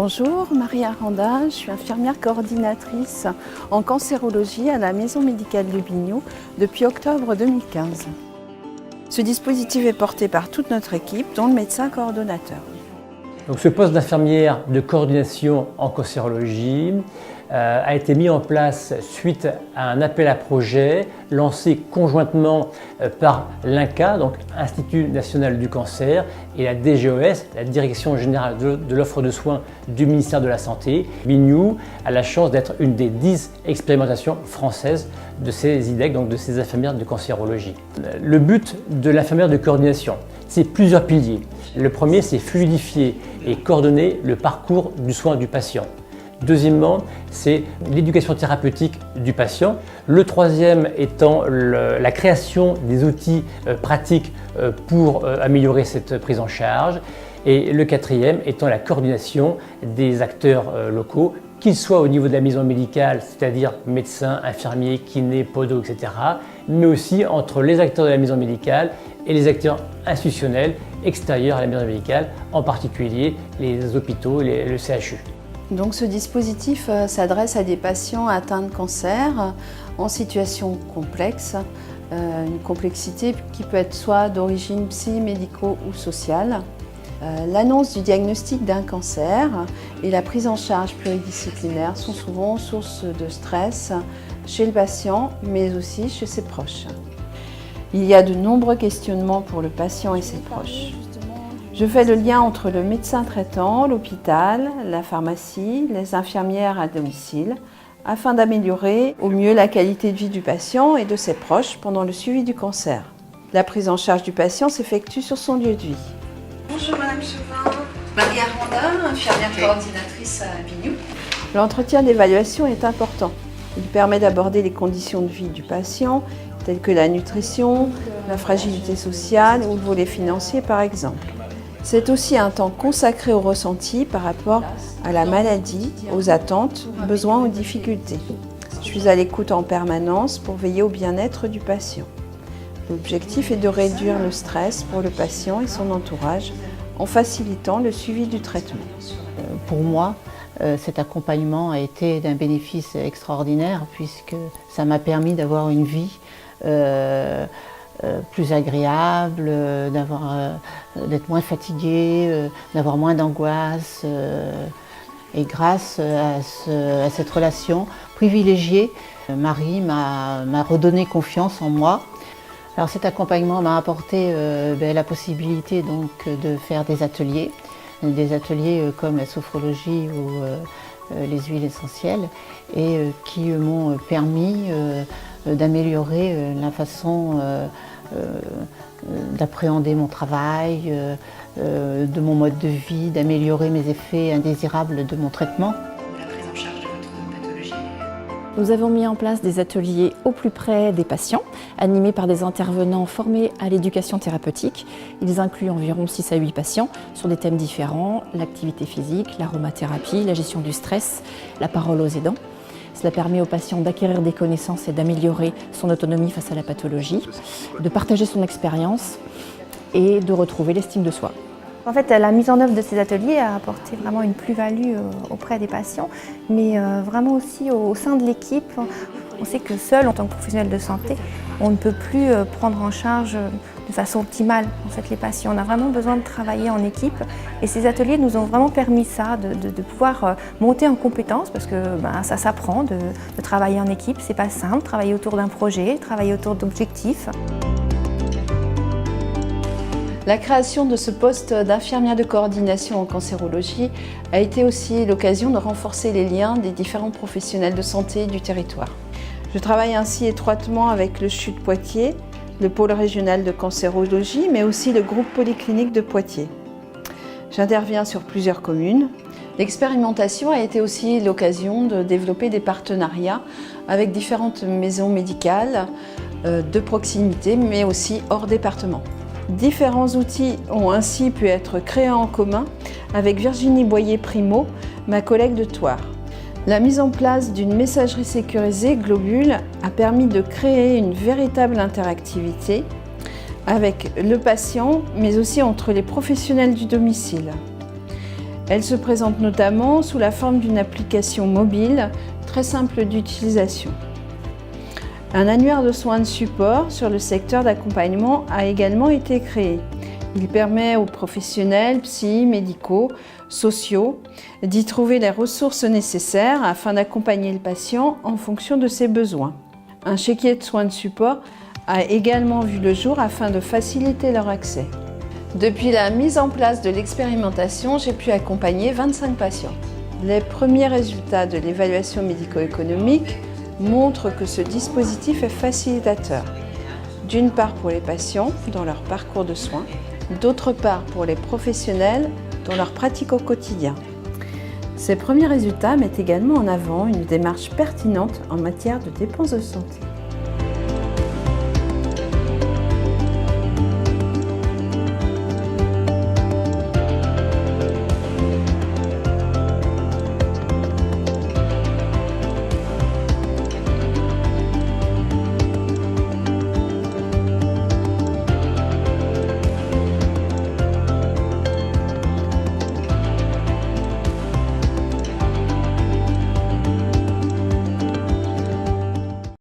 Bonjour, Marie Aranda, je suis infirmière coordinatrice en cancérologie à la Maison médicale de Bignou depuis octobre 2015. Ce dispositif est porté par toute notre équipe, dont le médecin coordonnateur. Donc, ce poste d'infirmière de coordination en cancérologie a été mis en place suite à un appel à projet lancé conjointement par l'INCa, donc Institut national du cancer, et la DGOS, la Direction générale de l'offre de soins du ministère de la Santé. Bignou a la chance d'être une des 10 expérimentations françaises de ces IDEC, donc de ces infirmières de cancérologie. Le but de l'infirmière de coordination, c'est plusieurs piliers. Le premier, c'est fluidifier et coordonner le parcours du soin du patient. Deuxièmement, c'est l'éducation thérapeutique du patient. Le troisième étant la création des outils pratiques pour améliorer cette prise en charge. Et le quatrième étant la coordination des acteurs locaux, qu'ils soient au niveau de la maison médicale, c'est-à-dire médecins, infirmiers, kinés, podos, etc., mais aussi entre les acteurs de la maison médicale et les acteurs institutionnels extérieurs à la maison médicale, en particulier les hôpitaux et le CHU. Donc ce dispositif s'adresse à des patients atteints de cancer en situation complexe, une complexité qui peut être soit d'origine psy-médico ou sociale. L'annonce du diagnostic d'un cancer et la prise en charge pluridisciplinaire sont souvent source de stress chez le patient, mais aussi chez ses proches. Il y a de nombreux questionnements pour le patient et ses proches. Je fais le lien entre le médecin traitant, l'hôpital, la pharmacie, les infirmières à domicile, afin d'améliorer au mieux la qualité de vie du patient et de ses proches pendant le suivi du cancer. La prise en charge du patient s'effectue sur son lieu de vie. Bonjour Madame Chauvin, Marie Aranda, infirmière coordinatrice à Bignou. L'entretien d'évaluation est important. Il permet d'aborder les conditions de vie du patient, telles que la nutrition, la fragilité sociale ou le volet financier par exemple. C'est aussi un temps consacré au ressenti par rapport à la maladie, aux attentes, besoins ou difficultés. Je suis à l'écoute en permanence pour veiller au bien-être du patient. L'objectif est de réduire le stress pour le patient et son entourage en facilitant le suivi du traitement. Pour moi, cet accompagnement a été d'un bénéfice extraordinaire puisque ça m'a permis d'avoir une vie plus agréable, d'être moins fatiguée, d'avoir moins d'angoisse. Et grâce à cette relation privilégiée, Marie m'a redonné confiance en moi. Alors cet accompagnement m'a apporté la possibilité donc, de faire des ateliers comme la sophrologie ou les huiles essentielles et qui m'ont permis d'améliorer la façon d'appréhender mon travail, de mon mode de vie, d'améliorer mes effets indésirables de mon traitement. La prise en charge de votre pathologie. Nous avons mis en place des ateliers au plus près des patients, animés par des intervenants formés à l'éducation thérapeutique. Ils incluent environ 6 à 8 patients sur des thèmes différents, l'activité physique, l'aromathérapie, la gestion du stress, la parole aux aidants. Cela permet aux patients d'acquérir des connaissances et d'améliorer son autonomie face à la pathologie, de partager son expérience et de retrouver l'estime de soi. En fait, la mise en œuvre de ces ateliers a apporté vraiment une plus-value auprès des patients, mais vraiment aussi au sein de l'équipe. On sait que seul, en tant que professionnel de santé, on ne peut plus prendre en charge de façon optimale en fait, les patients. On a vraiment besoin de travailler en équipe et ces ateliers nous ont vraiment permis ça, de pouvoir monter en compétences parce que ça s'apprend de travailler en équipe. C'est pas simple, travailler autour d'un projet, travailler autour d'objectifs. La création de ce poste d'infirmière de coordination en cancérologie a été aussi l'occasion de renforcer les liens des différents professionnels de santé du territoire. Je travaille ainsi étroitement avec le CHU de Poitiers, le pôle régional de cancérologie, mais aussi le groupe polyclinique de Poitiers. J'interviens sur plusieurs communes. L'expérimentation a été aussi l'occasion de développer des partenariats avec différentes maisons médicales de proximité, mais aussi hors département. Différents outils ont ainsi pu être créés en commun avec Virginie Boyer-Primo, ma collègue de Thouars. La mise en place d'une messagerie sécurisée Globule a permis de créer une véritable interactivité avec le patient, mais aussi entre les professionnels du domicile. Elle se présente notamment sous la forme d'une application mobile très simple d'utilisation. Un annuaire de soins de support sur le secteur d'accompagnement a également été créé. Il permet aux professionnels, psy, médicaux, sociaux, d'y trouver les ressources nécessaires afin d'accompagner le patient en fonction de ses besoins. Un chéquier de soins de support a également vu le jour afin de faciliter leur accès. Depuis la mise en place de l'expérimentation, j'ai pu accompagner 25 patients. Les premiers résultats de l'évaluation médico-économique montrent que ce dispositif est facilitateur. D'une part pour les patients dans leur parcours de soins, d'autre part pour les professionnels dans leur pratique au quotidien. Ces premiers résultats mettent également en avant une démarche pertinente en matière de dépenses de santé.